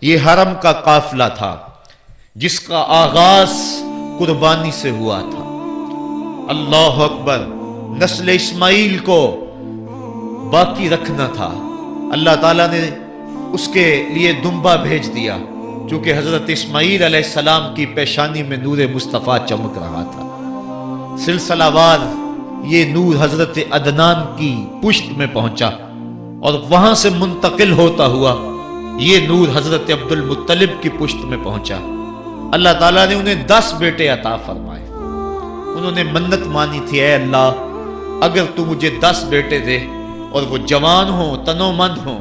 یہ حرم کا قافلہ تھا جس کا آغاز قربانی سے ہوا تھا۔ اللہ اکبر، نسل اسماعیل کو باقی رکھنا تھا۔ اللہ تعالیٰ نے اس کے لیے دمبا بھیج دیا، چونکہ حضرت اسماعیل علیہ السلام کی پیشانی میں نور مصطفیٰ چمک رہا تھا۔ سلسلہ وار یہ نور حضرت عدنان کی پشت میں پہنچا اور وہاں سے منتقل ہوتا ہوا یہ نور حضرت عبد المطلب کی پشت میں پہنچا۔ اللہ تعالیٰ نے انہیں 10 بیٹے عطا فرمائے۔ انہوں نے منت مانی تھی، اے اللہ اگر تو مجھے 10 بیٹے دے اور وہ جوان ہوں، تنو مند ہوں،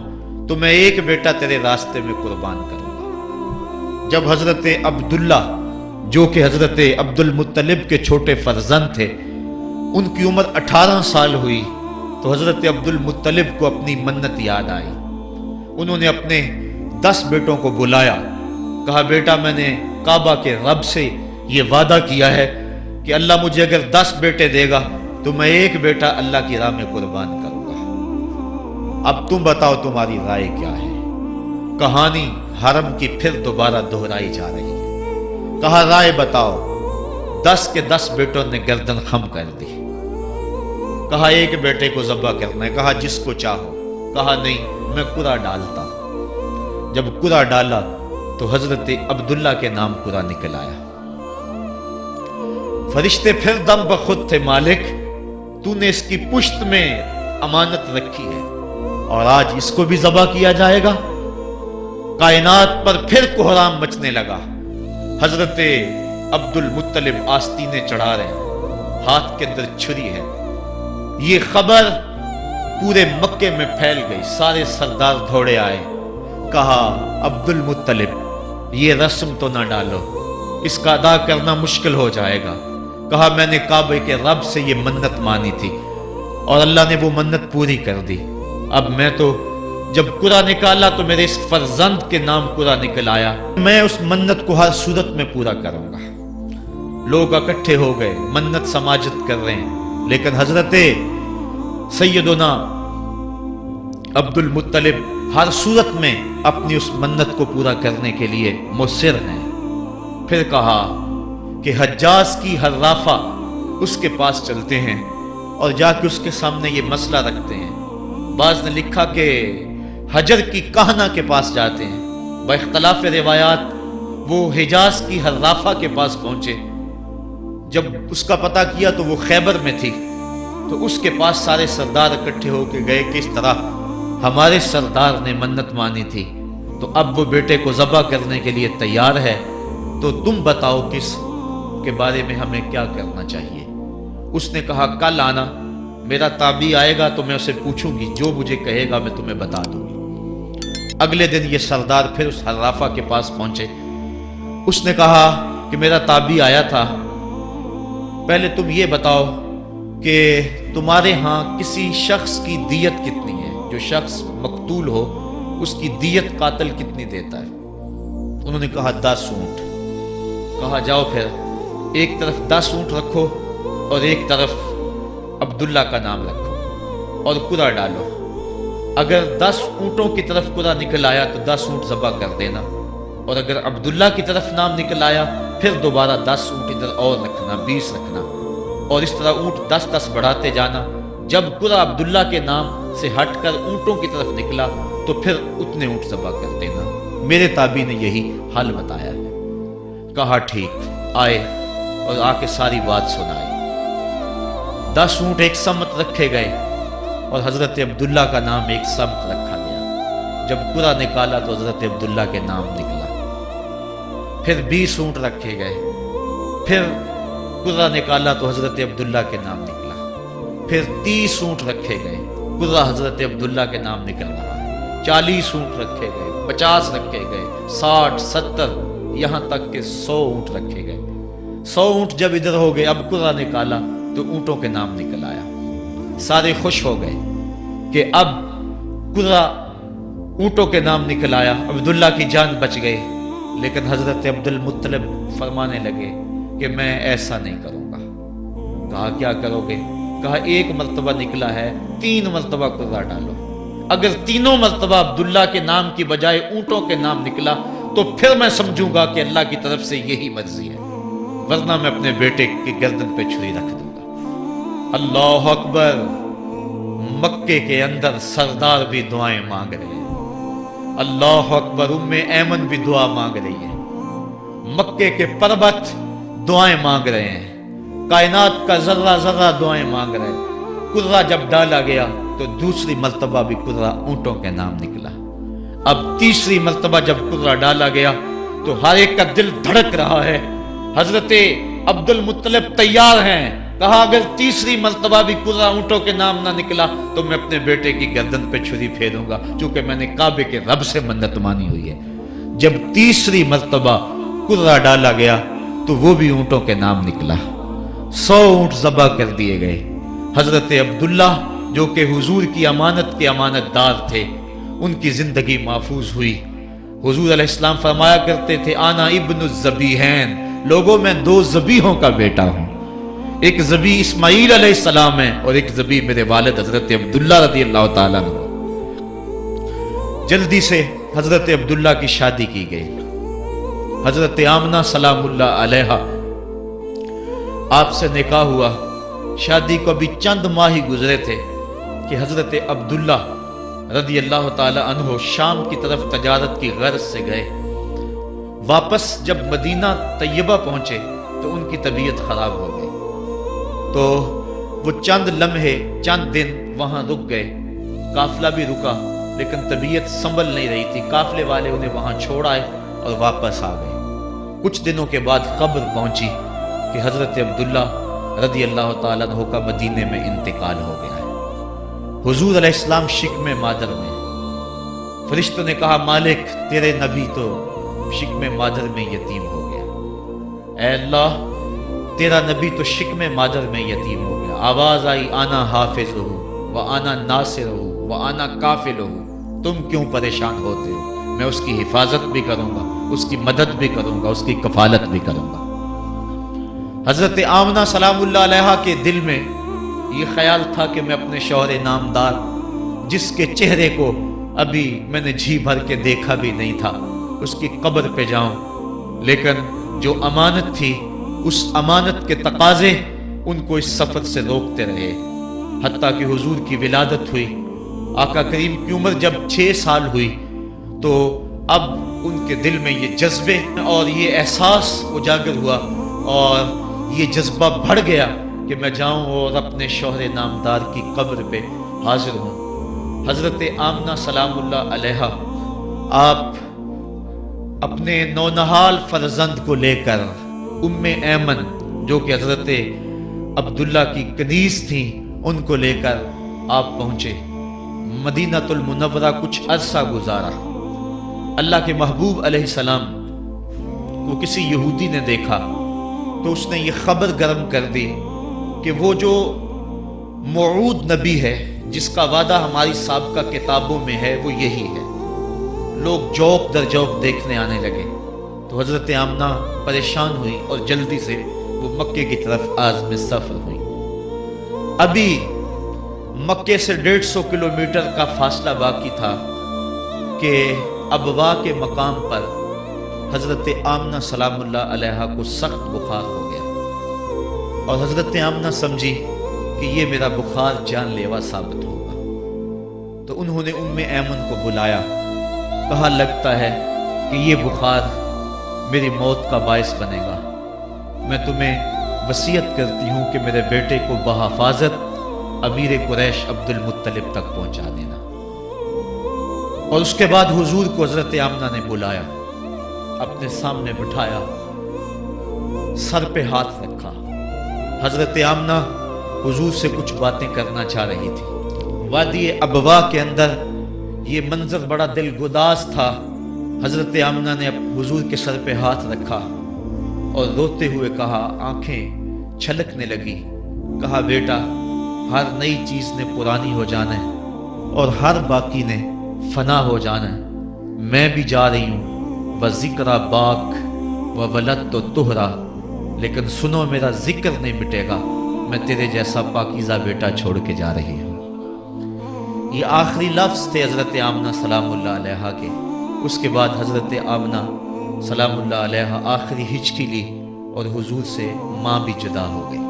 تو میں ایک بیٹا تیرے راستے میں قربان کروں گا۔ جب حضرت عبداللہ جو کہ حضرت عبد المطلب کے چھوٹے فرزند تھے، ان کی عمر 18 سال ہوئی تو حضرت عبد المطلب کو اپنی منت یاد آئی۔ انہوں نے اپنے 10 بیٹوں کو بلایا، کہا بیٹا میں نے کعبہ کے رب سے یہ وعدہ کیا ہے کہ اللہ مجھے اگر 10 بیٹے دے گا تو میں ایک بیٹا اللہ کی راہ میں قربان کروں گا۔ اب تم بتاؤ تمہاری رائے کیا ہے؟ کہانی حرم کی پھر دوبارہ دہرائی جا رہی ہے۔ کہا رائے بتاؤ۔ 10 کے 10 بیٹوں نے گردن خم کر دی۔ کہا ایک بیٹے کو ذبح کرنا ہے۔ کہا جس کو چاہو۔ کہا نہیں، میں قرعہ ڈالتا ہوں۔ جب قرعہ ڈالا تو حضرت عبداللہ کے نام قرعہ نکل آیا۔ فرشتے پھر دم بخود تھے، مالک تو نے اس کی پشت میں امانت رکھی ہے اور آج اس کو بھی ذبح کیا جائے گا۔ کائنات پر پھر کوہرام مچنے لگا۔ حضرت عبد المطلب آستینے چڑھا رہے ہیں، ہاتھ کے اندر چھری ہے۔ یہ خبر پورے مکے میں پھیل گئی، سارے سردار دوڑے آئے۔ کہا عبد المطلب یہ رسم تو نہ ڈالو، اس کا ادا کرنا مشکل ہو جائے گا۔ کہا میں نے کعبے کے رب سے یہ منت مانی تھی اور اللہ نے وہ منت پوری کر دی۔ اب میں تو جب قرعہ نکالا تو میرے اس فرزند کے نام قرعہ نکل آیا، میں اس منت کو ہر صورت میں پورا کروں گا۔ لوگ اکٹھے ہو گئے، منت سماجت کر رہے ہیں، لیکن حضرت سیدنا عبد المطلب ہر صورت میں اپنی اس منت کو پورا کرنے کے لیے مصر ہیں۔ پھر کہا کہ حجاز کی حرافہ اس کے پاس چلتے ہیں اور جا کے اس کے سامنے یہ مسئلہ رکھتے ہیں۔ بعض نے لکھا کہ حجر کی کہنہ کے پاس جاتے ہیں۔ با اختلاف روایات وہ حجاز کی حرافہ کے پاس پہنچے۔ جب اس کا پتہ کیا تو وہ خیبر میں تھی، تو اس کے پاس سارے سردار اکٹھے ہو کے گئے کہ اس طرح ہمارے سردار نے منت مانی تھی تو اب وہ بیٹے کو ذبح کرنے کے لیے تیار ہے، تو تم بتاؤ کس کے بارے میں ہمیں کیا کرنا چاہیے۔ اس نے کہا کل آنا، میرا تابعی آئے گا تو میں اسے پوچھوں گی، جو مجھے کہے گا میں تمہیں بتا دوں گی۔ اگلے دن یہ سردار پھر اس حرافہ کے پاس پہنچے۔ اس نے کہا کہ میرا تابعی آیا تھا، پہلے تم یہ بتاؤ کہ تمہارے ہاں کسی شخص کی دیت کتنی ہے؟ جو شخص مقتول ہو اس کی دیت قاتل کتنی دیتا ہے؟ انہوں نے کہا 10 اونٹ۔ کہا جاؤ پھر ایک طرف 10 اونٹ رکھو اور ایک طرف عبداللہ کا نام رکھو اور قرعہ ڈالو۔ اگر 10 اونٹوں کی طرف قرعہ نکل آیا تو 10 اونٹ ذبح کر دینا، اور اگر عبداللہ کی طرف نام نکل آیا پھر دوبارہ 10 اونٹ ادھر اور رکھنا، 20 رکھنا، اور اس طرح اونٹ 10-10 بڑھاتے جانا۔ جب قرعہ عبداللہ کے نام سے ہٹ کر اونٹوں کی طرف نکلا تو پھر اتنے اونٹ ذبح کر دینا۔ میرے تابعی نے یہی حل بتایا ہے۔ کہا ٹھیک۔ آئے اور آ کے ساری بات سنائی۔ 10 اونٹ ایک سمت رکھے گئے اور حضرت عبداللہ کا نام ایک سمت رکھا گیا۔ جب قرعہ نکالا تو حضرت عبداللہ کے نام نکلا۔ پھر 20 اونٹ رکھے گئے، پھر قرعہ نکالا تو حضرت عبداللہ کے نام نکلا۔ پھر 30 اونٹ رکھے گئے، قرعہ حضرت عبداللہ کے نام نکل رہا ہے۔ 40 اونٹ رکھے گئے، 50 رکھے گئے، 60، 70، یہاں تک کہ 100 اونٹ رکھے گئے۔ 100 اونٹ جب ادھر ہو گئے، اب قرعہ نکالا تو اونٹوں کے نام نکل آیا۔ سارے خوش ہو گئے کہ اب قرعہ اونٹوں کے نام نکل آیا، عبداللہ کی جان بچ گئی۔ لیکن حضرت عبد المطلب فرمانے لگے کہ میں ایسا نہیں کروں گا۔ کہا کیا کرو گے؟ کہا ایک مرتبہ نکلا ہے، 3 مرتبہ قرعہ ڈالو۔ اگر تینوں مرتبہ عبداللہ کے نام کی بجائے اونٹوں کے نام نکلا تو پھر میں سمجھوں گا کہ اللہ کی طرف سے یہی مرضی ہے، ورنہ میں اپنے بیٹے کی گردن پہ چھری رکھ دوں گا۔ اللہ اکبر! مکے کے اندر سردار بھی دعائیں مانگ رہے ہیں۔ اللہ اکبر! ام ایمن بھی دعا مانگ رہی ہے، مکے کے پربت دعائیں مانگ رہے ہیں، کائنات کا ذرہ ذرہ دعائیں مانگ رہے ہیں۔ قرہ جب ڈالا گیا تو دوسری مرتبہ بھی قرہ اونٹوں کے نام نکلا۔ اب تیسری مرتبہ جب قرہ ڈالا گیا تو ہر ایک کا دل دھڑک رہا ہے۔ حضرت عبد المطلب تیار ہیں، کہا اگر تیسری مرتبہ بھی قرہ اونٹوں کے نام نہ نکلا تو میں اپنے بیٹے کی گردن پہ چھری پھیروں گا، چونکہ میں نے کعبے کے رب سے منت مانی ہوئی ہے۔ جب تیسری مرتبہ قرہ ڈالا گیا تو وہ بھی اونٹوں کے نام نکلا۔ 100 اونٹ ذبح کر دیے گئے۔ حضرت عبداللہ جو کہ حضور کی امانت کے امانت دار تھے، ان کی زندگی محفوظ ہوئی۔ حضور علیہ السلام فرمایا کرتے تھے آنا ابن الذبیحین، لوگوں میں 2 ذبیحوں کا بیٹا ہوں، ایک ذبیح اسماعیل علیہ السلام ہے اور ایک ذبیح میرے والد حضرت عبداللہ رضی اللہ تعالیٰ عنہ۔ جلدی سے حضرت عبداللہ کی شادی کی گئی۔ حضرت آمنہ سلام اللہ علیہا آپ سے نکاح ہوا، شادی کو ابھی چند ماہ ہی گزرے تھے کہ حضرت عبداللہ رضی اللہ تعالی عنہ شام کی طرف تجارت کی غرض سے گئے۔ واپس جب مدینہ طیبہ پہنچے تو ان کی طبیعت خراب ہو گئی، تو وہ چند لمحے چند دن وہاں رک گئے۔ قافلہ بھی رکا لیکن طبیعت سنبھل نہیں رہی تھی، قافلے والے انہیں وہاں چھوڑ آئے اور واپس آ گئے۔ کچھ دنوں کے بعد خبر پہنچی کہ حضرت عبداللہ رضی اللہ تعالیٰ عنہ کا مدینے میں انتقال ہو گیا ہے۔ حضور علیہ السلام شکم مادر میں، فرشتوں نے کہا مالک تیرے نبی تو شکم مادر میں یتیم ہو گیا۔ اے اللہ تیرا نبی تو شکم مادر میں یتیم ہو گیا۔ آواز آئی آنا حافظہ و آنا ناصرہ و آنا کافلہ، تم کیوں پریشان ہوتے ہو؟ میں اس کی حفاظت بھی کروں گا، اس کی مدد بھی کروں گا، اس کی کفالت بھی کروں گا۔ حضرت آمنہ سلام اللہ علیہا کے دل میں یہ خیال تھا کہ میں اپنے شوہر نامدار، جس کے چہرے کو ابھی میں نے جی بھر کے دیکھا بھی نہیں تھا، اس کی قبر پہ جاؤں، لیکن جو امانت تھی اس امانت کے تقاضے ان کو اس سفر سے روکتے رہے، حتیٰ کہ حضور کی ولادت ہوئی۔ آقا کریم کی عمر جب 6 سال ہوئی تو اب ان کے دل میں یہ جذبے اور یہ احساس اجاگر ہوا اور یہ جذبہ بڑھ گیا کہ میں جاؤں اور اپنے شوہر نامدار کی قبر پہ حاضر ہوں۔ حضرت آمنہ سلام اللہ علیہا آپ اپنے نونہال فرزند کو لے کر ام ایمن جو کہ حضرت عبداللہ کی کنیز تھیں ان کو لے کر آپ پہنچے مدینہ المنورہ۔ کچھ عرصہ گزارا۔ اللہ کے محبوب علیہ السلام کو کسی یہودی نے دیکھا تو اس نے یہ خبر گرم کر دی کہ وہ جو موعود نبی ہے جس کا وعدہ ہماری سابقہ کتابوں میں ہے وہ یہی ہے۔ لوگ جوق در جوق دیکھنے آنے لگے تو حضرت آمنہ پریشان ہوئی اور جلدی سے وہ مکے کی طرف عازم سفر ہوئی۔ ابھی مکے سے 150 کلومیٹر کا فاصلہ باقی تھا کہ ابوا کے مقام پر حضرت آمنہ سلام اللہ علیہا کو سخت بخار ہو گیا اور حضرت آمنہ سمجھی کہ یہ میرا بخار جان لیوا ثابت ہوگا، تو انہوں نے ام ایمن کو بلایا، کہا لگتا ہے کہ یہ بخار میری موت کا باعث بنے گا، میں تمہیں وصیت کرتی ہوں کہ میرے بیٹے کو بحفاظت امیر قریش عبد المطلب تک پہنچا دینا۔ اور اس کے بعد حضور کو حضرت آمنہ نے بلایا، اپنے سامنے بٹھایا، سر پہ ہاتھ رکھا۔ حضرت آمنہ حضور سے کچھ باتیں کرنا چاہ رہی تھی۔ وادی ابوا کے اندر یہ منظر بڑا دل گداز تھا۔ حضرت آمنہ نے حضور کے سر پہ ہاتھ رکھا اور روتے ہوئے کہا، آنکھیں چھلکنے لگی، کہا بیٹا ہر نئی چیز نے پرانی ہو جانا ہے اور ہر باقی نے فنا ہو جانا ہے، میں بھی جا رہی ہوں وذکر باک و ولدت طہرا، لیکن سنو میرا ذکر نہیں مٹے گا، میں تیرے جیسا پاکیزہ بیٹا چھوڑ کے جا رہی ہوں۔ یہ آخری لفظ تھے حضرت آمنہ سلام اللہ علیہا کے۔ اس کے بعد حضرت آمنہ سلام اللہ علیہا آخری ہچکی لی اور حضور سے ماں بھی جدا ہو گئی۔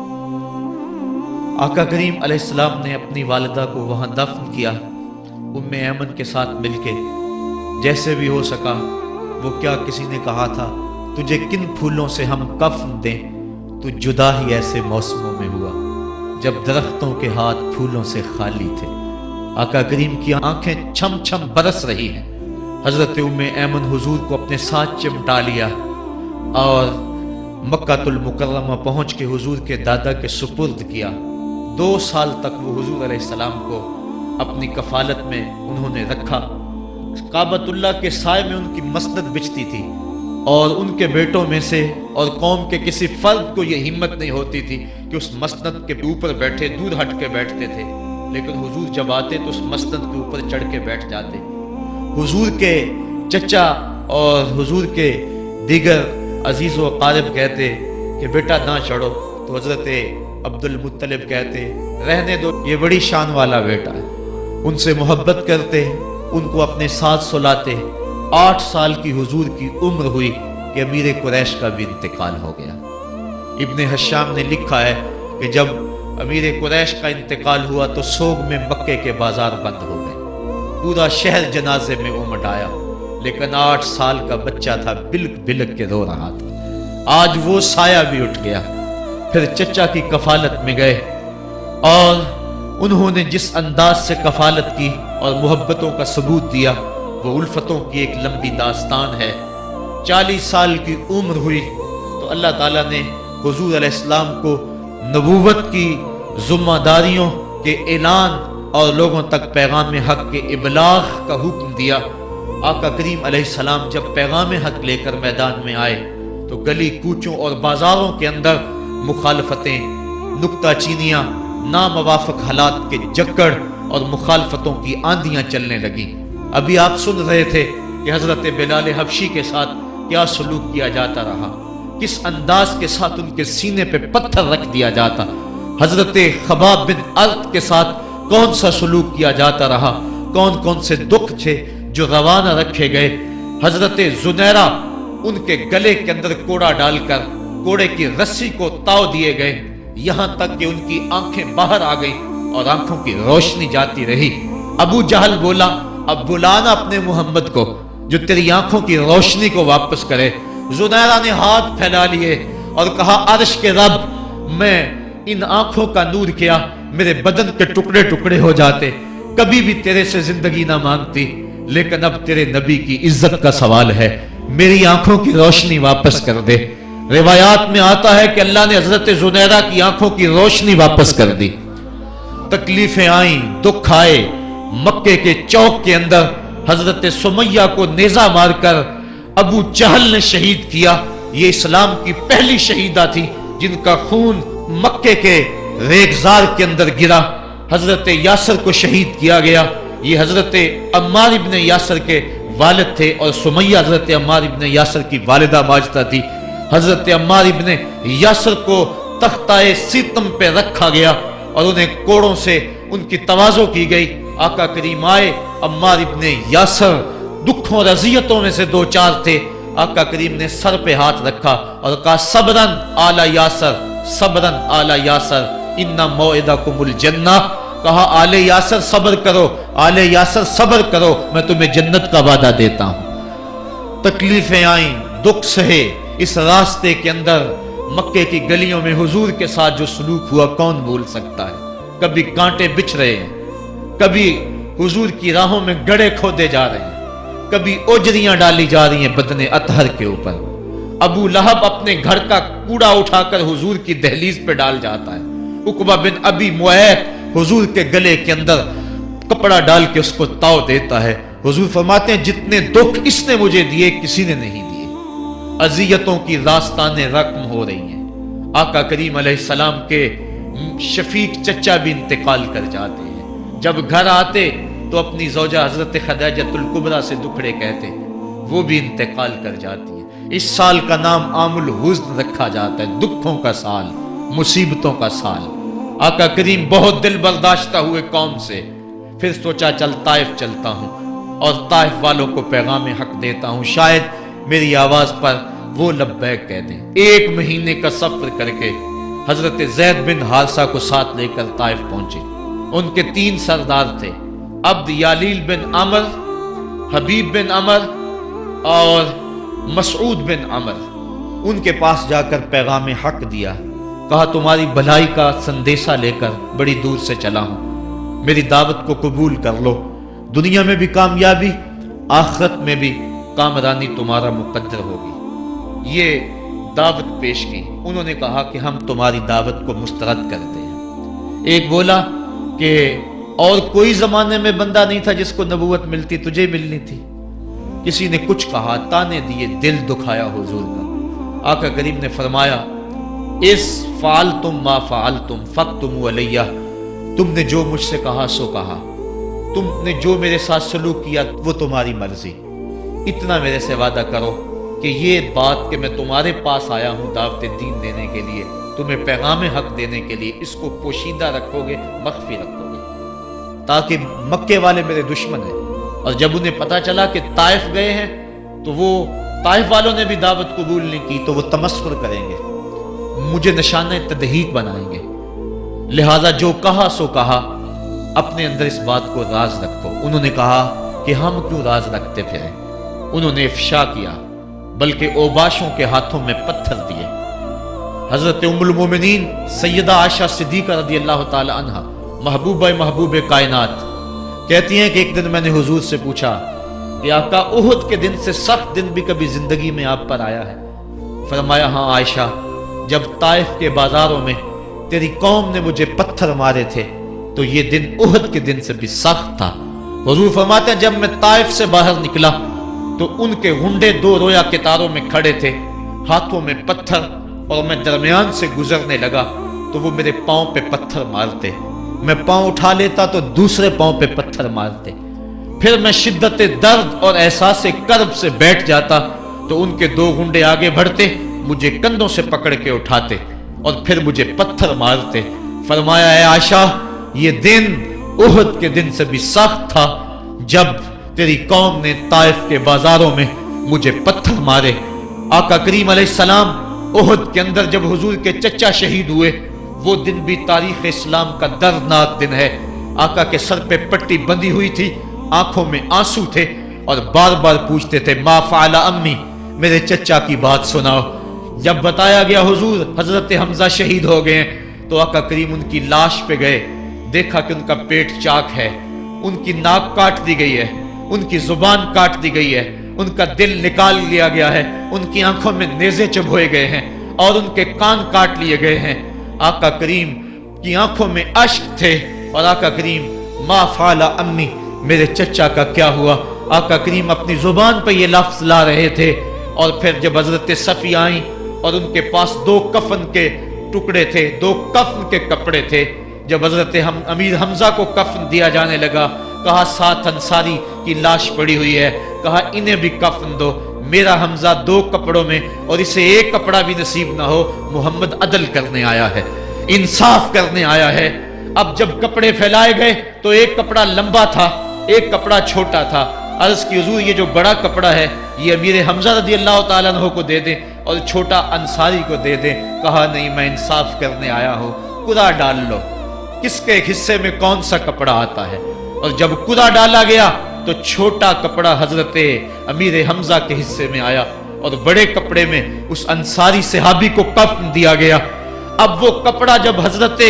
آقا کریم علیہ السلام نے اپنی والدہ کو وہاں دفن کیا، ام ایمن کے ساتھ مل کے۔ جیسے بھی ہو سکا، وہ کیا کسی نے کہا تھا تجھے کن پھولوں سے ہم کفن دیں، تو جدا ہی ایسے موسموں میں ہوا جب درختوں کے ہاتھ پھولوں سے خالی تھے۔ آقا کریم کی آنکھیں چھم چھم برس رہی ہیں۔ حضرت ام ایمن حضور کو اپنے ساتھ چمٹا لیا اور مکہ المکرمہ پہنچ کے حضور کے دادا کے سپرد کیا۔ 2 سال تک وہ حضور علیہ السلام کو اپنی کفالت میں انہوں نے رکھا۔ کعبۃ اللہ کے سائے میں ان کی مسند بچتی تھی، اور ان کے بیٹوں میں سے اور قوم کے کسی فرد کو یہ ہمت نہیں ہوتی تھی کہ اس مسند کے اوپر بیٹھے، دور ہٹ کے بیٹھتے تھے، لیکن حضور جب آتے تو اس مسند کے اوپر چڑھ کے بیٹھ جاتے۔ حضور کے چچا اور حضور کے دیگر عزیز و اقارب کہتے کہ بیٹا نہ چڑھو، تو حضرت عبد المطلب کہتے رہنے دو، یہ بڑی شان والا بیٹا ہے۔ ان سے محبت کرتے، ان کو اپنے ساتھ سلاتے۔ 8 سال کی حضور کی عمر ہوئی کہ امیر قریش کا بھی انتقال ہو گیا۔ ابن حشام نے لکھا ہے کہ جب امیر قریش کا انتقال ہوا تو سوگ میں مکے کے بازار بند ہو گئے، پورا شہر جنازے میں امٹ آیا، لیکن 8 سال کا بچہ تھا، بلک بلک کے رو رہا تھا۔ آج وہ سایہ بھی اٹھ گیا۔ پھر چچا کی کفالت میں گئے، اور انہوں نے جس انداز سے کفالت کی اور محبتوں کا ثبوت دیا، وہ الفتوں کی ایک لمبی داستان ہے۔ 40 سال کی عمر ہوئی تو اللہ تعالیٰ نے حضور علیہ السلام کو نبوت کی ذمہ داریوں کے اعلان اور لوگوں تک پیغام حق کے ابلاغ کا حکم دیا۔ آقا کریم علیہ السلام جب پیغام حق لے کر میدان میں آئے تو گلی کوچوں اور بازاروں کے اندر مخالفتیں، نکتہ چینیاں، ناموافق حالات کے جکڑ اور مخالفتوں کی آندیاں چلنے لگیں۔ ابھی آپ سن رہے تھے کہ حضرت بلال حبشی کے ساتھ کیا سلوک کیا جاتا رہا، کس انداز کے ساتھ ان کے سینے پہ پتھر رکھ دیا جاتا۔ حضرت خباب بن ارت کے ساتھ کون سا سلوک کیا جاتا رہا، کون کون سے دکھ تھے جو روانہ رکھے گئے۔ حضرت زنیرہ، ان کے گلے کے اندر کوڑا ڈال کر کوڑے کی رسی کو تاؤ دیے گئے، یہاں تک کہ ان کی آنکھیں باہر آ گئی اور آنکھوں کی روشنی جاتی رہی۔ ابو جہل بولا اب بلانا اپنے محمد کو جو تیری آنکھوں کی روشنی کو واپس کرے۔ زنیرہ نے ہاتھ پھیلا لیے اور کہا عرش کے رب، میں ان آنکھوں کا نور کیا، میرے بدن کے ٹکڑے ٹکڑے ہو جاتے، کبھی بھی تیرے سے زندگی نہ مانگتی، لیکن اب تیرے نبی کی عزت کا سوال ہے، میری آنکھوں کی روشنی واپس کر دے۔ روایات میں آتا ہے کہ اللہ نے حضرت زنیرہ کی آنکھوں کی روشنی واپس کر دی۔ تکلیفیں آئیں، دکھ آئے۔ مکے کے چوک کے اندر حضرت سمیہ کو نیزہ مار کر ابو جہل نے شہید کیا۔ یہ اسلام کی پہلی شہیدہ تھی جن کا خون مکے کے ریگزار کے اندر گرا۔ حضرت یاسر کو شہید کیا گیا۔ یہ حضرت عمار ابن یاسر کے والد تھے، اور سمیہ حضرت عمار ابن یاسر کی والدہ ماجدہ تھی۔ حضرت عمار ابن یاسر کو تختہ سیتم پہ رکھا گیا اور انہیں کوڑوں سے ان کی تواضع کی گئی۔ آقا کریم آئے، عمار ابن یاسر دکھوں اور اذیتوں میں سے 2-4 تھے۔ آقا کریم نے سر پہ ہاتھ رکھا اور کہا صبرن آل یاسر، صبرن آل یاسر، ان موعدکم الجنہ۔ کہا آل یاسر صبر کرو، آل یاسر صبر کرو، میں تمہیں جنت کا وعدہ دیتا ہوں۔ تکلیفیں آئیں، دکھ سہے۔ اس راستے کے اندر مکے کی گلیوں میں حضور کے ساتھ جو سلوک ہوا کون بھول سکتا ہے۔ کبھی کانٹے بچھ رہے ہیں، کبھی حضور کی راہوں میں گڑھے کھودے جا رہے ہیں، کبھی اوجریاں ڈالی جا رہی ہیں بدن اطہر کے اوپر۔ ابو لہب اپنے گھر کا کوڑا اٹھا کر حضور کی دہلیز پہ ڈال جاتا ہے۔ عقبہ بن ابی معیط حضور کے گلے کے اندر کپڑا ڈال کے اس کو تاؤ دیتا ہے۔ حضور فرماتے ہیں جتنے دکھ اس نے مجھے دیے کسی نے نہیں دیے۔ اذیتوں کی داستانیں رقم ہو رہی ہیں۔ آقا کریم علیہ السلام کے شفیق چچا بھی انتقال کر جاتے ہیں۔ جب گھر آتے تو اپنی زوجہ حضرت خدیجہ الکبریٰ سے دکھڑے کہتے، وہ بھی انتقال کر جاتی ہے۔ اس سال کا نام عام الحزن رکھا جاتا ہے، دکھوں کا سال، مصیبتوں کا سال۔ آقا کریم بہت دل برداشتہ ہوئے قوم سے، پھر سوچا چل طائف چلتا ہوں اور طائف والوں کو پیغام حق دیتا ہوں، شاید میری آواز پر وہ لبیک کہہ دیں۔ 1 مہینے کا سفر کر کے حضرت زید بن حارثہ کو ساتھ لے کر طائف پہنچے۔ ان کے 3 سردار تھے، عبد یالیل بن عمر، حبیب بن عمر اور مسعود بن عمر۔ ان کے پاس جا کر پیغام حق دیا، کہا تمہاری بھلائی کا سندیشہ لے کر بڑی دور سے چلا ہوں، میری دعوت کو قبول کر لو، دنیا میں بھی کامیابی، آخرت میں بھی کامرانی تمہارا مقدر ہوگی۔ یہ دعوت پیش کی۔ انہوں نے کہا کہ ہم تمہاری دعوت کو مسترد کرتے ہیں۔ ایک بولا کہ اور کوئی زمانے میں بندہ نہیں تھا جس کو نبوت ملتی، تجھے ملنی تھی۔ کسی نے کچھ کہا، تانے دیے، دل دکھایا حضور کا۔ آقا کریم نے فرمایا اس فعلتم ما فعلتم فاکتموا علیہ، تم نے جو مجھ سے کہا سو کہا، تم نے جو میرے ساتھ سلوک کیا وہ تمہاری مرضی، اتنا میرے سے وعدہ کرو کہ یہ بات کہ میں تمہارے پاس آیا ہوں دعوت دین دینے کے لیے، تمہیں پیغام حق دینے کے لیے، اس کو پوشیدہ رکھو گے، مخفی رکھو گے، تاکہ مکے والے میرے دشمن ہیں، اور جب انہیں پتا چلا کہ طائف گئے ہیں تو وہ طائف والوں نے بھی دعوت قبول نہیں کی تو وہ تمسخر کریں گے، مجھے نشانہ تضحیک بنائیں گے، لہذا جو کہا سو کہا، اپنے اندر اس بات کو راز رکھو۔ انہوں نے کہا کہ ہم کیوں راز رکھتے پھریں؟ انہوں نے افشا کیا، بلکہ اوباشوں کے ہاتھوں میں پتھر دیے۔ حضرت ام المومنین سیدہ عائشہ صدیقہ رضی اللہ تعالی عنہ، محبوب کائنات، کہتی ہیں کہ ایک دن میں نے حضور سے پوچھا کہ آقا احد کے دن سے سخت دن بھی کبھی زندگی میں آپ پر آیا ہے؟ فرمایا ہاں عائشہ، جب طائف کے بازاروں میں تیری قوم نے مجھے پتھر مارے تھے تو یہ دن احد کے دن سے بھی سخت تھا۔ حضور فرماتے ہیں جب میں طائف سے باہر نکلا تو ان کے غنڈے 2 رویا کتاروں میں کھڑے تھے، ہاتھوں میں پتھر، اور میں درمیان سے گزرنے لگا تو وہ میرے پاؤں پہ پتھر مارتے، میں پاؤں اٹھا لیتا تو دوسرے پاؤں پہ پتھر مارتے، پھر میں شدت درد اور احساس کرب سے بیٹھ جاتا تو ان کے 2 غنڈے آگے بڑھتے، مجھے کندھوں سے پکڑ کے اٹھاتے اور پھر مجھے پتھر مارتے۔ فرمایا اے عائشہ یہ دن احد کے دن سے بھی سخت تھا جب تیری قوم نے طائف کے بازاروں میں مجھے پتھر مارے۔ آقا کریم علیہ السلام احد کے اندر جب حضور کے چچا شہید ہوئے، وہ دن بھی تاریخ اسلام کا دردناک دن ہے۔ آقا کے سر پہ پٹی بندھی ہوئی تھی، آنکھوں میں آنسو تھے، اور بار بار پوچھتے تھے ما فعل امی، میرے چچا کی بات سناؤ۔ جب بتایا گیا حضور حضرت حمزہ شہید ہو گئے ہیں تو آقا کریم ان کی لاش پہ گئے، دیکھا کہ ان کا پیٹ چاک ہے، ان کی ناک کاٹ دی گئی ہے، ان کی زبان کاٹ دی گئی ہے، ان کا دل نکال لیا گیا ہے، ان کی آنکھوں میں نیزے چبھوئے گئے ہیں اور ان کے کان کاٹ لیے گئے ہیں۔ آقا کریم کی آنکھوں میں اشک تھے، اور آقا کریم ما فعل امی، میرے چچا کا کیا ہوا؟ آقا کریم اپنی زبان پہ یہ لفظ لا رہے تھے، اور پھر جب حضرت صفی آئیں اور ان کے پاس 2 کفن کے ٹکڑے تھے، 2 کفن کے کپڑے تھے، جب حضرت امیر حمزہ کو کفن دیا جانے لگا، کہا 7 انصاری کی لاش پڑی ہوئی ہے، کہا انہیں بھی کفن دو، میرا حمزہ 2 کپڑوں میں اور اسے 1 کپڑا بھی نصیب نہ ہو، محمد عدل کرنے آیا ہے، انصاف کرنے آیا ہے۔ اب جب کپڑے پھیلائے گئے تو 1 کپڑا لمبا تھا، 1 کپڑا چھوٹا تھا۔ عرض کی حضور یہ جو بڑا کپڑا ہے یہ امیر حمزہ رضی اللہ تعالیٰ عنہ کو دے دیں اور چھوٹا انصاری کو دے دیں۔ کہا نہیں، میں انصاف کرنے آیا ہوں، قرعہ ڈال لو کس کے حصے میں کون سا کپڑا آتا ہے۔ اور جب قرعہ ڈالا گیا تو چھوٹا کپڑا حضرت امیر حمزہ کے حصے میں آیا اور بڑے کپڑے میں اس انصاری صحابی کو کفن دیا گیا۔ اب وہ کپڑا جب حضرت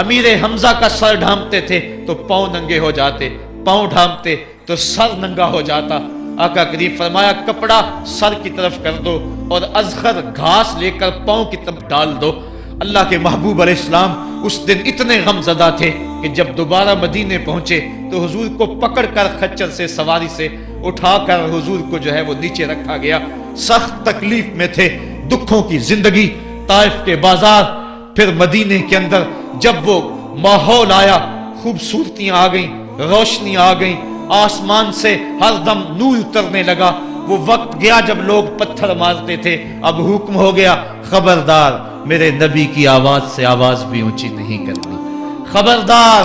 امیر حمزہ کا سر ڈھانپتے تھے تو پاؤں ننگے ہو جاتے، پاؤں ڈھانپتے تو سر ننگا ہو جاتا۔ آقا کریم فرمایا کپڑا سر کی طرف کر دو اور ازخر گھاس لے کر پاؤں کی طرف ڈال دو۔ اللہ کے محبوب علیہ السلام اس دن اتنے غم زدہ تھے کہ جب دوبارہ مدینے پہنچے تو حضور کو پکڑ کر خچر سے سواری سے اٹھا کر حضور کو جو ہے وہ نیچے رکھا گیا۔ سخت تکلیف میں تھے، دکھوں کی زندگی، طائف کے بازار، پھر مدینے کے اندر جب وہ ماحول آیا، خوبصورتیاں آ گئیں، روشنی آ گئیں، آسمان سے ہر دم نور اترنے لگا۔ وہ وقت گیا جب لوگ پتھر مارتے تھے، اب حکم ہو گیا خبردار میرے نبی کی آواز سے آواز بھی اونچی نہیں کرنی، خبردار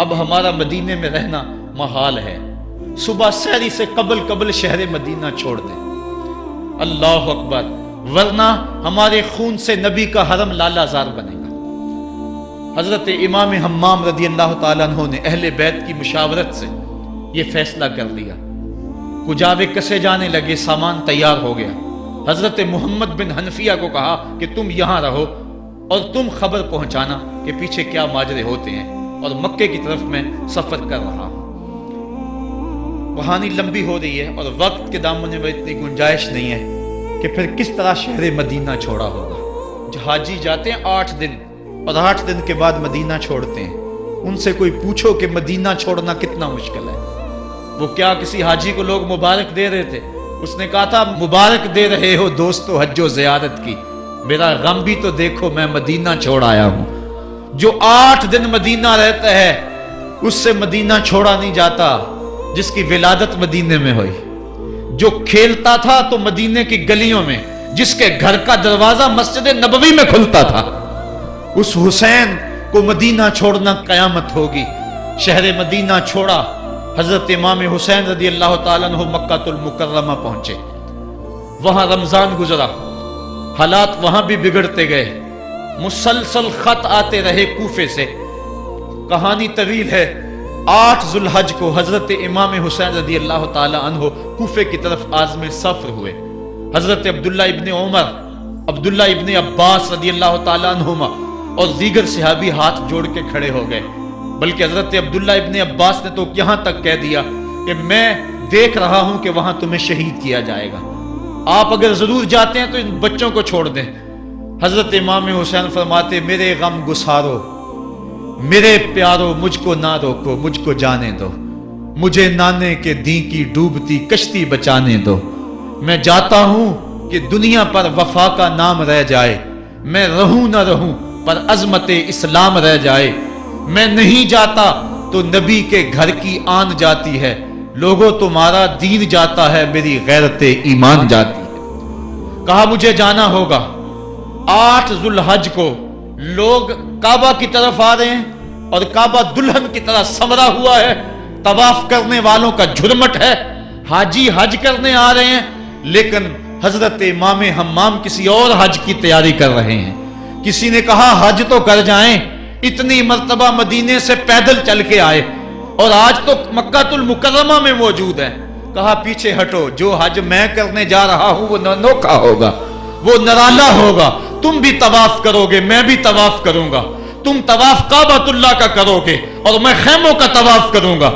اب ہمارا مدینے میں رہنا محال ہے، صبح سحری سے قبل شہر مدینہ چھوڑ دیں۔ اللہ اکبر، ورنہ ہمارے خون سے نبی کا حرم لالا زار بنے گا۔ حضرت امام حمام رضی اللہ تعالیٰ عنہ نے اہل بیت کی مشاورت سے یہ فیصلہ کر لیا۔ کجاوے کسے جانے لگے، سامان تیار ہو گیا۔ حضرت محمد بن حنفیہ کو کہا کہ تم یہاں رہو اور تم خبر پہنچانا کہ پیچھے کیا ماجرے ہوتے ہیں، اور مکے کی طرف میں سفر کر رہا ہوں۔ کہانی لمبی ہو رہی ہے اور وقت کے دامن میں اتنی گنجائش نہیں ہے کہ پھر کس طرح شہر مدینہ چھوڑا ہوگا۔ حاجی جاتے ہیں 8 دن اور 8 دن کے بعد مدینہ چھوڑتے ہیں۔ ان سے کوئی پوچھو کہ مدینہ چھوڑنا کتنا مشکل ہے۔ وہ کیا کسی حاجی کو لوگ مبارک دے رہے تھے؟ اس نے کہا تھا مبارک دے رہے ہو دوستو حج و زیارت کی، میرا غم بھی تو دیکھو، میں مدینہ چھوڑ آیا ہوں۔ جو 8 دن مدینہ رہتا ہے اس سے مدینہ چھوڑا نہیں جاتا جس کی ولادت مدینے میں ہوئی۔ جو کھیلتا تھا تو مدینے کی گلیوں میں، جس کے گھر کا دروازہ مسجد نبوی میں کھلتا تھا، اس حسین کو مدینہ چھوڑنا قیامت ہوگی۔ شہر مدینہ چھوڑا، حضرت امام حسین رضی اللہ تعالیٰ عنہ مکہ المکرمہ پہنچے۔ وہاں رمضان گزرا، حالات وہاں بھی بگڑتے گئے، مسلسل خط آتے رہے کوفے سے۔ کہانی طویل ہے۔ 8 ذو الحج کو حضرت امام حسین رضی اللہ تعالیٰ عنہ کوفے کی طرف عازم سفر ہوئے۔ حضرت عبداللہ ابن عمر، عبداللہ ابن عباس رضی اللہ تعالیٰ عنہما اور دیگر صحابی ہاتھ جوڑ کے کھڑے ہو گئے، بلکہ حضرت عبداللہ ابن عباس نے تو یہاں تک کہہ دیا کہ میں دیکھ رہا ہوں کہ وہاں تمہیں شہید کیا جائے گا، آپ اگر ضرور جاتے ہیں تو ان بچوں کو چھوڑ دیں۔ حضرت امام حسین فرماتے میرے غم گسارو، میرے پیارو مجھ کو نہ روکو، مجھ کو جانے دو، مجھے نانے کے دین کی ڈوبتی کشتی بچانے دو۔ میں جاتا ہوں کہ دنیا پر وفا کا نام رہ جائے، میں رہوں نہ رہوں پر عظمت اسلام رہ جائے۔ میں نہیں جاتا تو نبی کے گھر کی آن جاتی ہے، لوگوں تمہارا دین جاتا ہے، میری غیرت ایمان جاتی ہے۔ کہا مجھے جانا ہوگا۔ 8 ذو الحج کو لوگ کعبہ کی طرف آ رہے ہیں اور کعبہ دلہن کی طرح سنورا ہوا ہے، طواف کرنے والوں کا جھرمٹ ہے، حاجی حج کرنے آ رہے ہیں، لیکن حضرت امام حمام کسی اور حج کی تیاری کر رہے ہیں۔ کسی نے کہا حج تو کر جائیں، اتنی مرتبہ مدینے سے پیدل چل کے آئے اور آج تو مکہ المکرمہ میں موجود ہے۔ کہا پیچھے ہٹو، جو حج میں کرنے جا رہا ہوں وہ نوکھا ہوگا، وہ نرالا ہوگا۔ تم بھی طواف کرو گے، میں بھی طواف کروں گا، تم طواف کعبۃ اللہ کا کرو گے اور میں خیموں کا طواف کروں گا۔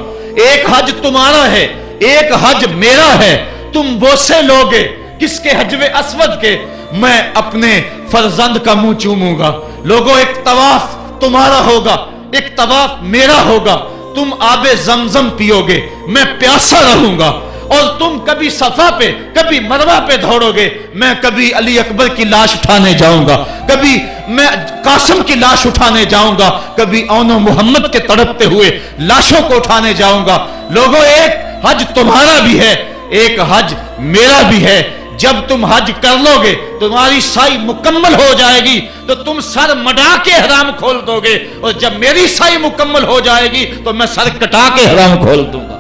ایک حج تمہارا ہے، ایک حج میرا ہے، تم بوسے لوگے کس کے حجر اسود کے، میں اپنے فرزند کا منہ چوموں گا۔ لوگوں ایک طواف تمہارا ہوگا، ایک طواف میرا ہوگا، تم آب زمزم پیو گے، میں پیاسا رہوں گا، اور تم کبھی صفا پہ کبھی مروہ پہ دوڑو گے، میں کبھی علی اکبر کی لاش اٹھانے جاؤں گا، کبھی میں قاسم کی لاش اٹھانے جاؤں گا، کبھی اون و محمد کے تڑپتے ہوئے لاشوں کو اٹھانے جاؤں گا۔ لوگوں ایک حج تمہارا بھی ہے، ایک حج میرا بھی ہے۔ جب تم حج کر لو گے تمہاری سائی مکمل ہو جائے گی تو تم سر مڈا کے حرام کھول دو گے، اور جب میری سائی مکمل ہو جائے گی تو میں سر کٹا کے حرام کھول دوں گا۔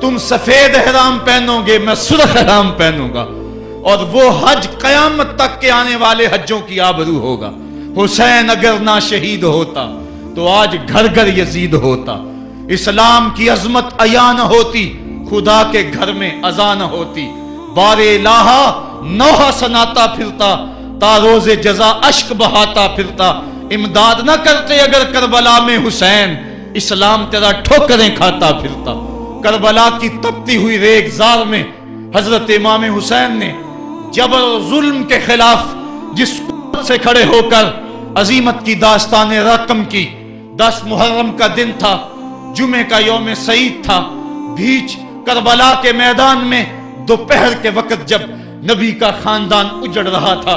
تم سفید حرام پہنو گے، میں سرخ حرام پہنوں گا، اور وہ حج قیامت تک کے آنے والے حجوں کی آبرو ہوگا۔ حسین اگر نہ شہید ہوتا تو آج گھر گھر یزید ہوتا، اسلام کی عظمت عیاں نہ ہوتی، خدا کے گھر میں اذان نہ ہوتی، بار الہا نوحہ سناتا پھرتا، تا روز جزا اشک بہاتا پھرتا۔ امداد نہ کرتے اگر کربلا میں حسین، اسلام تیرا ٹھوکریں کھاتا پھرتا۔ کربلا کی تپتی ہوئی ریگزار میں حضرت امام حسین نے جبر و ظلم کے خلاف جس قوت سے کھڑے ہو کر عظیمت کی داستان رقم کی۔ 10 محرم کا دن تھا، جمعے کا یوم سعید تھا، بھیچ کربلا کے میدان میں دوپہر کے وقت جب نبی کا خاندان اجڑ رہا تھا،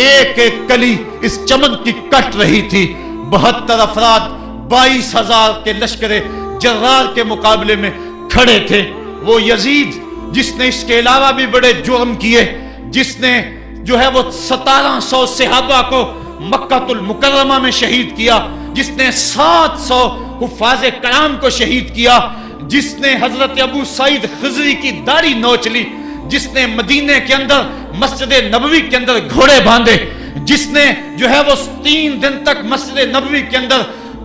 ایک ایک کلی اس چمن کی کٹ رہی تھی۔ 72 افراد 22,000 کے لشکر جرار کے مقابلے میں کھڑے تھے۔ وہ یزید جس نے اس کے علاوہ بھی بڑے جرم کیے، جس نے جو ہے وہ 1700 صحابہ کو مکہ المکرمہ میں شہید کیا، جس نے 700 حفاظ کرام کو شہید کیا، جس نے حضرت ابو سعید خضری کی داڑھی نوچ لی، جس نے مدینے کے اندر مسجد نبوی کے اندر گھوڑے باندھے، جس نے جو ہے وہ 3 دن تک مسجد نبوی کے اندر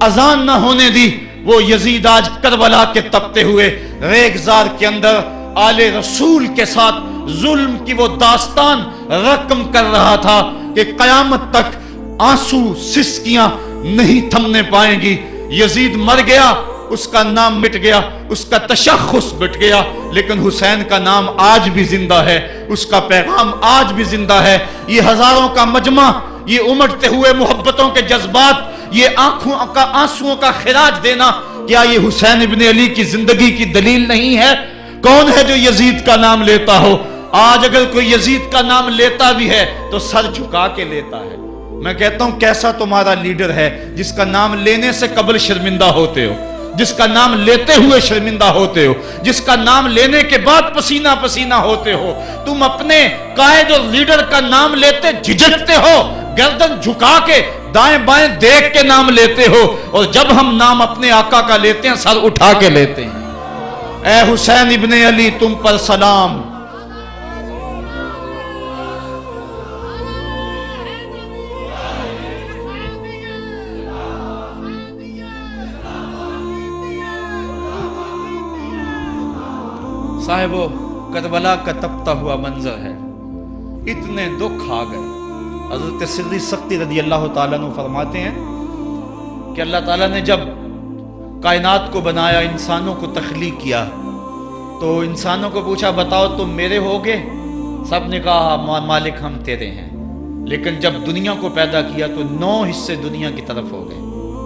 اذان نہ ہونے دی، وہ یزید آج کربلا کے تپتے ہوئے ریگزار کے اندر آل رسول کے ساتھ ظلم کی وہ داستان رقم کر رہا تھا کہ قیامت تک آنسو سسکیاں نہیں تھمنے پائیں گی۔ یزید مر گیا، اس کا نام مٹ گیا، اس کا تشخص مٹ گیا، لیکن حسین کا نام آج بھی زندہ ہے، اس کا پیغام آج بھی زندہ ہے۔ یہ ہزاروں کا مجمع، یہ امٹتے ہوئے محبتوں کے جذبات، یہ آنکھوں کا آنسوؤں کا خراج دینا، کیا یہ حسین ابن علی کی زندگی کی دلیل نہیں ہے؟ کون ہے جو یزید کا نام لیتا ہو؟ آج اگر کوئی یزید کا نام لیتا بھی ہے تو سر جھکا کے لیتا ہے۔ میں کہتا ہوں کیسا تمہارا لیڈر ہے جس کا نام لینے سے قبل شرمندہ ہوتے ہو، جس کا نام لیتے ہوئے شرمندہ ہوتے ہو، جس کا نام لینے کے بعد پسینہ پسینہ ہوتے ہو۔ تم اپنے قائد اور لیڈر کا نام لیتے جھجکتے ہو، گردن جھکا کے دائیں بائیں دیکھ کے نام لیتے ہو، اور جب ہم نام اپنے آقا کا لیتے ہیں سر اٹھا کے لیتے ہیں۔ اے حسین ابن علی تم پر سلام۔ صاحبو، کربلا کا تپتا ہوا منظر ہے، اتنے دکھ آ گئے۔ حضرت سری سختی رضی اللہ تعالیٰ عنہ فرماتے ہیں کہ اللہ تعالیٰ نے جب کائنات کو بنایا، انسانوں کو تخلیق کیا، تو انسانوں کو پوچھا بتاؤ تم میرے ہوگے؟ سب نے کہا مالک ہم تیرے ہیں۔ لیکن جب دنیا کو پیدا کیا تو 9 حصے دنیا کی طرف ہو گئے،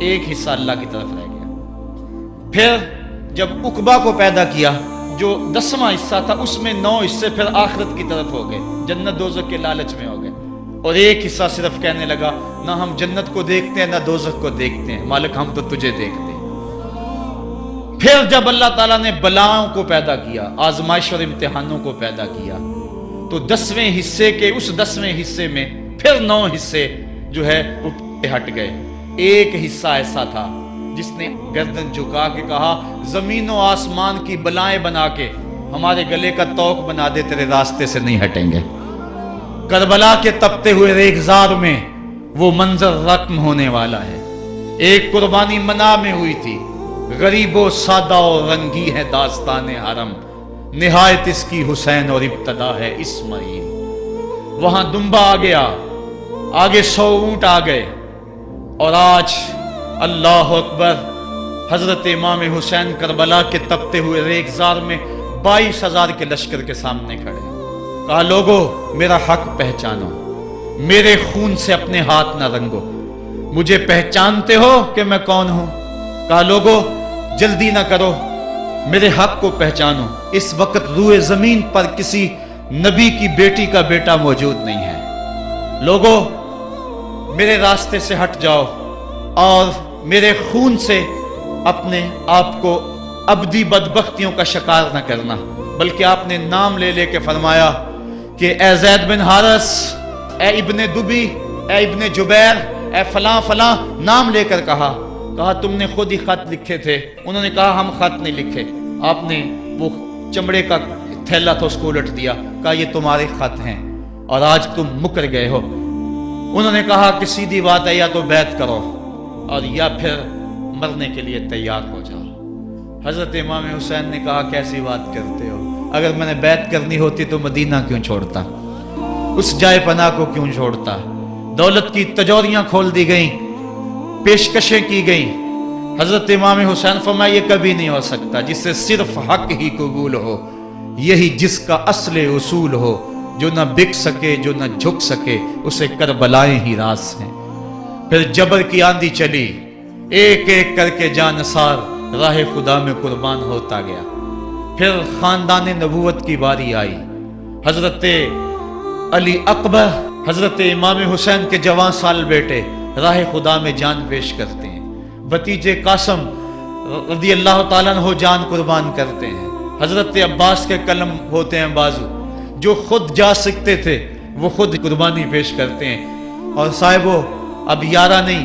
1 حصہ اللہ کی طرف رہ گیا۔ پھر جب عقبہ کو پیدا کیا جو 10واں حصہ تھا، اس میں 9 حصے پھر آخرت کی طرف ہو گئے، جنت دوزخ کے لالچ میں ہو گئے، اور 1 حصہ صرف کہنے لگا نہ ہم جنت کو دیکھتے ہیں نہ دوزخ کو دیکھتے ہیں، مالک ہم تو تجھے دیکھتے ہیں۔ پھر جب اللہ تعالیٰ نے بلاؤں کو پیدا کیا، آزمائش اور امتحانوں کو پیدا کیا، تو 10ویں حصے کے اس 10ویں حصے میں پھر 9 حصے جو ہے وہ ہٹ گئے۔ 1 حصہ ایسا تھا جس نے گردن جھکا کے کہا زمین و آسمان کی بلائیں بنا کے ہمارے گلے کا توق بنا دے، تیرے راستے سے نہیں ہٹیں گے۔ کربلا کے تپتے ہوئے ریگزار میں وہ منظر رقم ہونے والا ہے۔ ایک قربانی منا میں ہوئی تھی، غریب و سادہ و رنگی ہے داستان حرم، نہایت اس کی حسین اور ابتدا ہے اسماعیل۔ وہاں دمبا آ گیا، آگے 100 اونٹ آ گئے، اور آج اللہ اکبر، حضرت امام حسین کربلا کے تپتے ہوئے ریگزار میں 22,000 کے لشکر کے سامنے کھڑے۔ کہا لوگو میرا حق پہچانو، میرے خون سے اپنے ہاتھ نہ رنگو، مجھے پہچانتے ہو کہ میں کون ہوں؟ کہا لوگو جلدی نہ کرو، میرے حق کو پہچانو۔ اس وقت روئے زمین پر کسی نبی کی بیٹی کا بیٹا موجود نہیں ہے۔ لوگو میرے راستے سے ہٹ جاؤ اور میرے خون سے اپنے آپ کو ابدی بدبختیوں کا شکار نہ کرنا۔ بلکہ آپ نے نام لے لے کے فرمایا کہ اے زید بن حارث، اے ابن دبی، اے ابن جبیر، اے فلاں فلاں، نام لے کر کہا تم نے خود ہی خط لکھے تھے۔ انہوں نے کہا ہم خط نہیں لکھے۔ آپ نے وہ چمڑے کا تھیلا تھا اس کو الٹ دیا، کہا یہ تمہارے خط ہیں اور آج تم مکر گئے ہو۔ انہوں نے کہا کہ سیدھی بات ہے، یا تو بیعت کرو اور یا پھر مرنے کے لیے تیار ہو جاؤ۔ حضرت امام حسین نے کہا کیسی بات کرتے ہو، اگر میں نے بیعت کرنی ہوتی تو مدینہ کیوں چھوڑتا، اس جائے پناہ کو کیوں چھوڑتا۔ دولت کی تجوریاں کھول دی گئیں، پیشکشیں کی گئیں۔ حضرت امام حسین فرمایا یہ کبھی نہیں ہو سکتا، جس سے صرف حق ہی قبول ہو، یہی جس کا اصل اصول ہو، جو نہ بک سکے جو نہ جھک سکے، اسے کربلائیں ہی راس ہیں۔ پھر جبر کی آندھی چلی، ایک ایک کر کے جانثار راہ خدا میں قربان ہوتا گیا۔ پھر خاندان نبوت کی باری آئی۔ حضرت علی اکبر، حضرت امام حسین کے جوان سال بیٹے راہ خدا میں جان پیش کرتے ہیں۔ بھتیجے قاسم رضی اللہ تعالیٰ عنہ جان قربان کرتے ہیں۔ حضرت عباس کے قلم ہوتے ہیں بازو، جو خود جا سکتے تھے وہ خود قربانی پیش کرتے ہیں۔ اور صاحبو اب 11 نہیں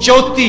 34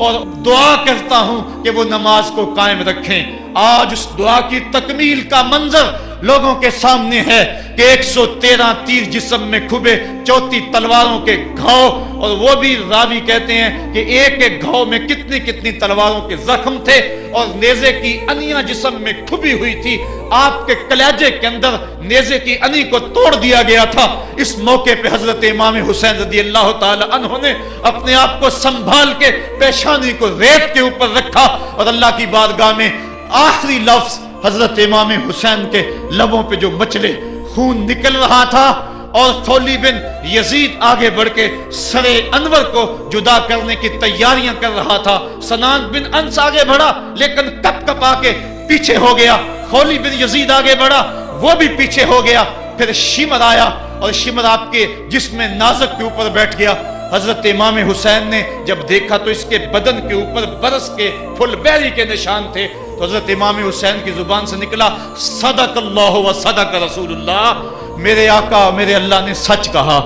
اور دعا کرتا ہوں کہ وہ نماز کو قائم رکھیں۔ آج اس دعا کی تکمیل کا منظر لوگوں کے سامنے ہے کہ 113 تیر جسم میں کھبے، 34 تلواروں کے گھاؤ، اور وہ بھی راوی کہتے ہیں کہ ایک ایک گھاؤ میں کتنی تلواروں کے زخم تھے، اور نیزے کی انیاں جسم میں کھبی ہوئی تھی۔ آپ کے کلیجے کے اندر نیزے کی انی کو توڑ دیا گیا تھا۔ اس موقع پہ حضرت امام حسین رضی اللہ تعالی عنہ نے اپنے آپ کو سنبھال کے پیشانی کو ریت کے اوپر رکھا، اور اللہ کی بارگاہ میں آخری لفظ حضرت امام حسین کے لبوں پہ جو مچلے خون نکل رہا تھا، اور خولی بن یزید آگے بڑھ کے سر انور کو جدا کرنے کی تیاریاں کر رہا تھا۔ سنان بن انس آگے بڑھا لیکن کپ کپا کے پیچھے ہو گیا۔ خولی بن یزید آگے بڑھا، وہ بھی پیچھے ہو گیا۔ پھر شمر آیا، اور شمر آپ کے جسم نازک کے اوپر بیٹھ گیا۔ حضرت امام حسین نے جب دیکھا تو اس کے بدن کے اوپر برس کے پھل بیری کے نشان تھے، تو حضرت امام حسین کی زبان سے نکلا، صدق اللہ و صدق رسول اللہ، میرے آقا میرے اللہ نے سچ کہا۔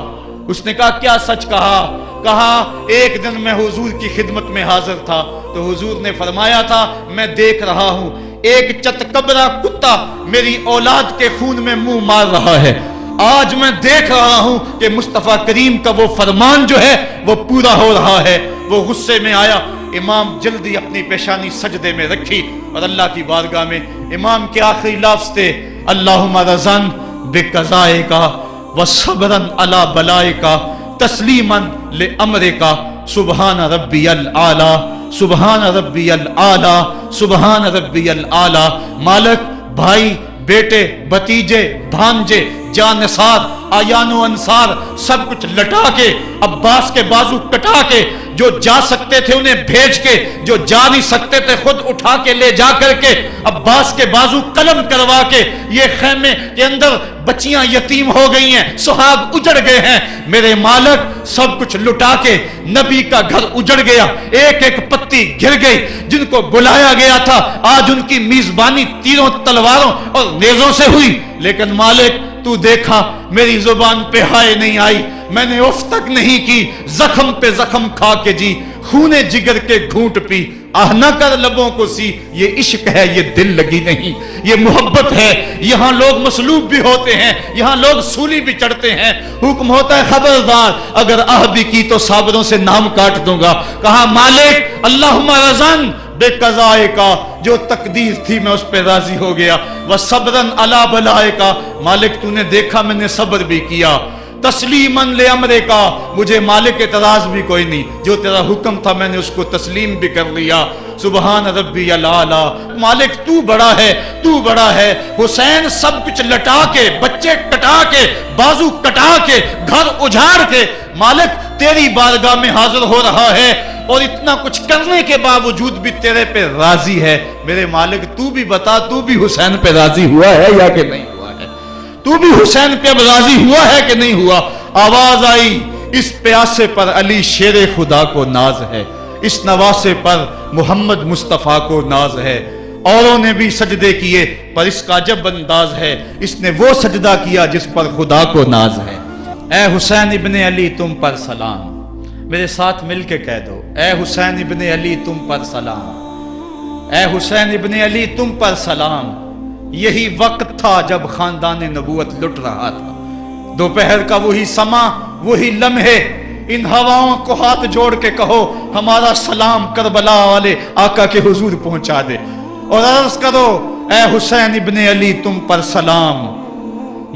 اس نے کہا کیا سچ کہا؟ کہا ایک دن میں حضور کی خدمت میں حاضر تھا تو حضور نے فرمایا تھا میں دیکھ رہا ہوں ایک چتکبرا کتا میری اولاد کے خون میں منہ مار رہا ہے۔ آج میں دیکھ رہا ہوں کہ مصطفیٰ کریم کا وہ فرمان جو ہے وہ پورا ہو رہا ہے۔ وہ غصے میں آیا، امام جلدی اپنی پیشانی سجدے میں رکھی اور اللہ کی بارگاہ میں امام کے آخری لفظ تھے، اللہم رضن بقضائک وصبرن علی بلائک تسلیما لامرک سبحان ربی الاعلی سبحان ربی الاعلی سبحان ربی الاعلی۔ مالک بھائی بیٹے بھتیجے بھانجے جانصار آیان و انصار سب کچھ لٹا کے، عباس کے بازو کٹا کے، جو جا سکتے تھے انہیں بھیج کے، جو جا نہیں سکتے تھے خود اٹھا کے لے جا کر کے، عباس کے بازو قلم کروا کے، یہ خیمے کے اندر بچیاں یتیم ہو گئی ہیں، سہاگ اجڑ گئے ہیں، میرے مالک سب کچھ لٹا کے نبی کا گھر اجڑ گیا، ایک ایک پتی گر گئی، جن کو بلایا گیا تھا آج ان کی میزبانی تیروں تلواروں اور نیزوں سے ہوئی، لیکن مالک تو دیکھا میری زبان پہ ہائے نہیں آئی، میں نے اف تک نہیں کی، زخم پہ زخم کھا کے جی، خونے جگر کے گھونٹ پی، آہ نہ کر لبوں کو سی، یہ عشق ہے یہ دل لگی نہیں، یہ محبت ہے۔ یہاں لوگ مصلوب بھی ہوتے ہیں، یہاں لوگ سولی بھی چڑھتے ہیں، حکم ہوتا ہے خبردار اگر آہ بھی کی تو صابروں سے نام کاٹ دوں گا۔ کہا مالک اللہم رضن بے قضائے کا، جو تقدیر تھی میں اس پہ راضی ہو گیا، وصبرن علی بلائے کا، مالک تو نے دیکھا میں نے صبر بھی کیا، تسلیماً لامرے کا، مجھے مالک اعتراض بھی کوئی نہیں، جو تیرا حکم تھا میں نے اس کو تسلیم بھی کر لیا، سبحان ربی الاعلی۔ مالک تو بڑا ہے تو بڑا ہے۔ حسین سب کچھ لٹا کے، بچے کٹا کے، بازو کٹا کے، گھر اجاڑ کے مالک تیری بارگاہ میں حاضر ہو رہا ہے، اور اتنا کچھ کرنے کے باوجود بھی تیرے پہ راضی ہے۔ میرے مالک تو بھی بتا، تو بھی حسین پہ راضی ہوا ہے یا کہ نہیں ہوا ہے؟ تو بھی حسین پہ اب راضی ہوا ہے کہ نہیں ہوا؟ آواز آئی، اس پیاسے پر علی شیر خدا کو ناز ہے، اس نواسے پر محمد مصطفیٰ کو ناز ہے۔ اوروں نے بھی سجدے کیے پر اس کا عجب انداز ہے، اس نے وہ سجدہ کیا جس پر خدا کو ناز ہے۔ اے حسین ابن علی تم پر سلام، میرے ساتھ مل کے کہہ دو، اے حسین ابن علی تم پر سلام، اے حسین ابن علی تم پر سلام۔ یہی وقت تھا جب خاندان نبوت لٹ رہا تھا، دوپہر کا وہی سما، وہی لمحے، ان ہواؤں کو ہاتھ جوڑ کے کہو ہمارا سلام کربلا والے آقا کے حضور پہنچا دے، اور عرض کرو اے حسین ابن علی تم پر سلام،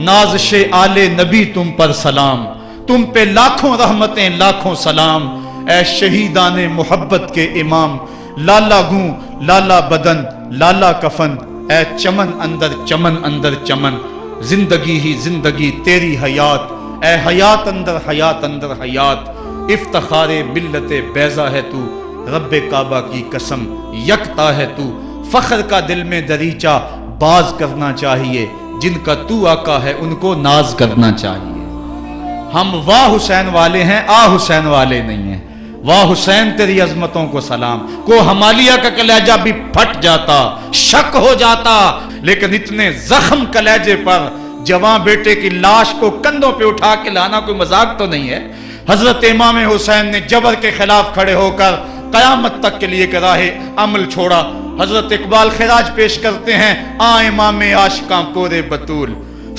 نازش آل نبی تم پر سلام، تم پہ لاکھوں رحمتیں لاکھوں سلام، اے شہیدان محبت کے امام، لالا گوں لالا بدن لالا کفن، اے چمن اندر چمن، زندگی ہی زندگی تیری حیات، اے حیات اندر حیات، افتخار ملت بیضا ہے تو، رب کعبہ کی قسم یکتا ہے تو، فخر کا دل میں دریچہ باز کرنا چاہیے، جن کا تو آقا ہے ان کو ناز کرنا چاہیے۔ ہم واہ حسین والے ہیں، آ حسین والے نہیں ہیں۔ واہ حسین تیری عظمتوں کو سلام، کو ہمالیہ کا کلیجہ بھی پھٹ جاتا، شک ہو جاتا، لیکن اتنے زخم کلیجے پر جوان بیٹے کی لاش کو کندھوں پہ اٹھا کے لانا کوئی مذاق تو نہیں ہے۔ حضرت امام حسین نے جبر کے خلاف کھڑے ہو کر قیامت تک کے لیے کہ راہ عمل چھوڑا۔ حضرت اقبال خراج پیش کرتے ہیں، آ امام عاشقاں پورے بطول،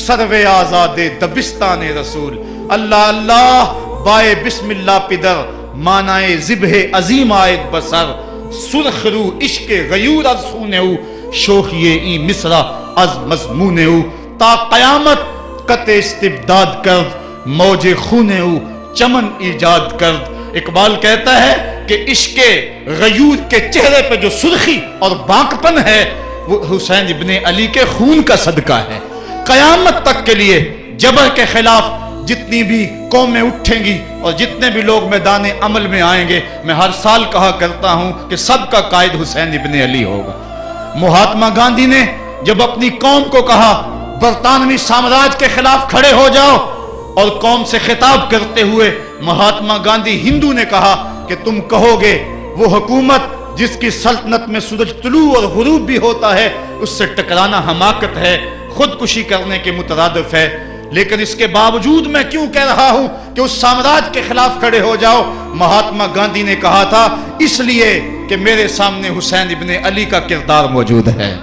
سروے آزاد دبستان رسول، اللہ اللہ بائے بسم اللہ پدر، مانائے ذبح عظیم آئے بسر، سرخ رو عشق غیور از خونہو، شوخی این مصرع از مضمونہو، تا قیامت قطع استبداد کرد، موج خونہو چمن ایجاد کرد۔ اقبال کہتا ہے کہ عشق غیور کے چہرے پہ جو سرخی اور بانکپن ہے وہ حسین ابن علی کے خون کا صدقہ ہے۔ قیامت تک کے لیے جبر کے خلاف جتنی بھی قومیں اٹھیں گی اور جتنے بھی لوگ میدان عمل میں آئیں گے، میں ہر سال کہا کرتا ہوں کہ سب کا قائد حسین ابن علی ہوگا۔ مہاتما گاندھی نے جب اپنی قوم کو کہا برطانوی سامراج کے خلاف کھڑے ہو جاؤ، اور قوم سے خطاب کرتے ہوئے مہاتما گاندھی ہندو نے کہا کہ تم کہو گے وہ حکومت جس کی سلطنت میں سورج طلوع اور غروب بھی ہوتا ہے، اس سے ٹکرانا حماقت ہے، خودکشی کرنے کے مترادف ہے، لیکن اس کے باوجود میں کیوں کہہ رہا ہوں کہ اس سامراج کے خلاف کھڑے ہو جاؤ؟ مہاتما گاندھی نے کہا تھا اس لیے کہ میرے سامنے حسین ابن علی کا کردار موجود ہے۔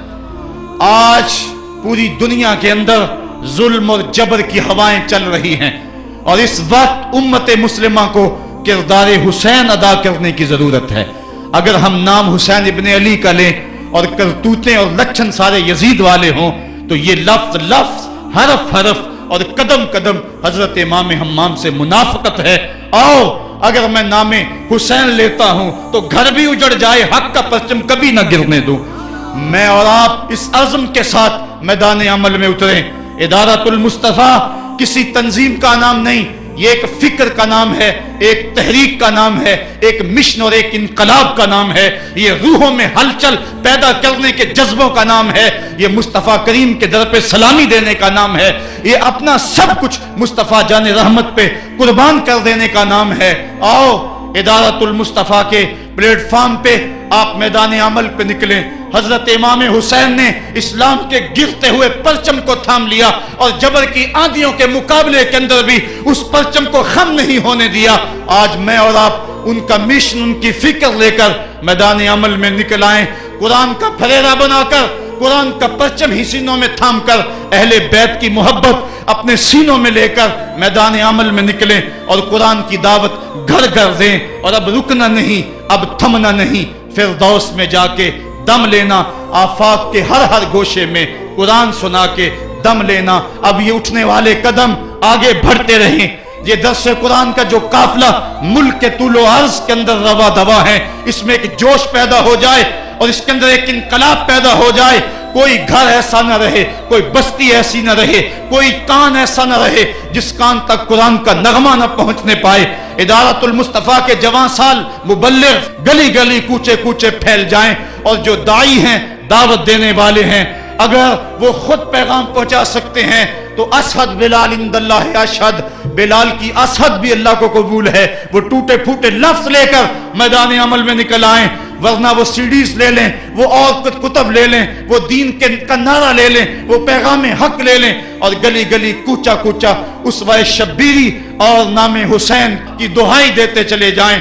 آج پوری دنیا کے اندر ظلم اور جبر کی ہوائیں چل رہی ہیں، اور اس وقت امت مسلمہ کو کردار حسین ادا کرنے کی ضرورت ہے۔ اگر ہم نام حسین ابن علی کا لیں اور کرتوتیں اور لچھن سارے یزید والے ہوں تو یہ لفظ لفظ، حرف حرف اور قدم قدم حضرت امام حمام سے منافقت ہے۔ اور اگر میں نام حسین لیتا ہوں تو گھر بھی اجڑ جائے، حق کا پرچم کبھی نہ گرنے دوں۔ میں اور آپ اس عزم کے ساتھ میدان عمل میں اتریں۔ ادارۃ المصطفیٰ کسی تنظیم کا نام نہیں، یہ ایک فکر کا نام ہے، ایک تحریک کا نام ہے، ایک مشن اور ایک انقلاب کا نام ہے، یہ روحوں میں ہلچل پیدا کرنے کے جذبوں کا نام ہے، یہ مصطفیٰ کریم کے در پہ سلامی دینے کا نام ہے، یہ اپنا سب کچھ مصطفیٰ جان رحمت پہ قربان کر دینے کا نام ہے۔ آؤ ادارۃ المصطفیٰ کے پلیٹ فارم پہ آپ میدان عمل پہ نکلیں۔ حضرت امام حسین نے اسلام کے گرتے ہوئے پرچم کو تھام لیا، اور جبر کی آندھیوں کے مقابلے کے اندر بھی اس پرچم کو خم نہیں ہونے دیا۔ آج میں اور آپ ان کا مشن، ان کی فکر لے کر میدان عمل میں نکل آئیں، قرآن کا پھریرا بنا کر، قرآن کا پرچم ہی سینوں میں تھام کر، اہل بیت کی محبت اپنے سینوں میں لے کر میدان عمل میں نکلیں اور قرآن کی دعوت گھر گھر دیں۔ اور اب رکنا نہیں، اب تھمنا نہیں، فردوس میں جا کے دم لینا، آفاق کے ہر ہر گوشے میں قرآن سنا کے دم لینا۔ اب یہ اٹھنے والے قدم آگے بڑھتے رہیں۔ یہ درس قرآن کا جو قافلہ ملک کے طول و عرض کے اندر روا دوا ہے، اس میں ایک جوش پیدا ہو جائے اور اس کے اندر ایک انقلاب پیدا ہو جائے۔ کوئی گھر ایسا نہ رہے، کوئی بستی ایسی نہ رہے، کوئی کان ایسا نہ رہے جس کان تک قرآن کا نغمہ نہ پہنچنے پائے۔ ادارۃ المصطفیٰ کے جوان سال مبلغ گلی گلی کوچے کوچے پھیل جائیں، اور جو داعی ہیں، دعوت دینے والے ہیں، اگر وہ خود پیغام پہنچا سکتے ہیں تو اشہد بلال عند اللہ اشہد، بلال کی اشہد بھی اللہ کو قبول ہے۔ وہ ٹوٹے پھوٹے لفظ لے کر میدان عمل میں نکل آئیں، ورنہ وہ سیڈیز لے لیں، وہ اور کتب لے لیں، وہ دین کا نعرہ لے لیں، وہ پیغام حق لے لیں، اور گلی گلی کوچا کوچا اسوہ شبیری اور نام حسین کی دہائی دیتے چلے جائیں۔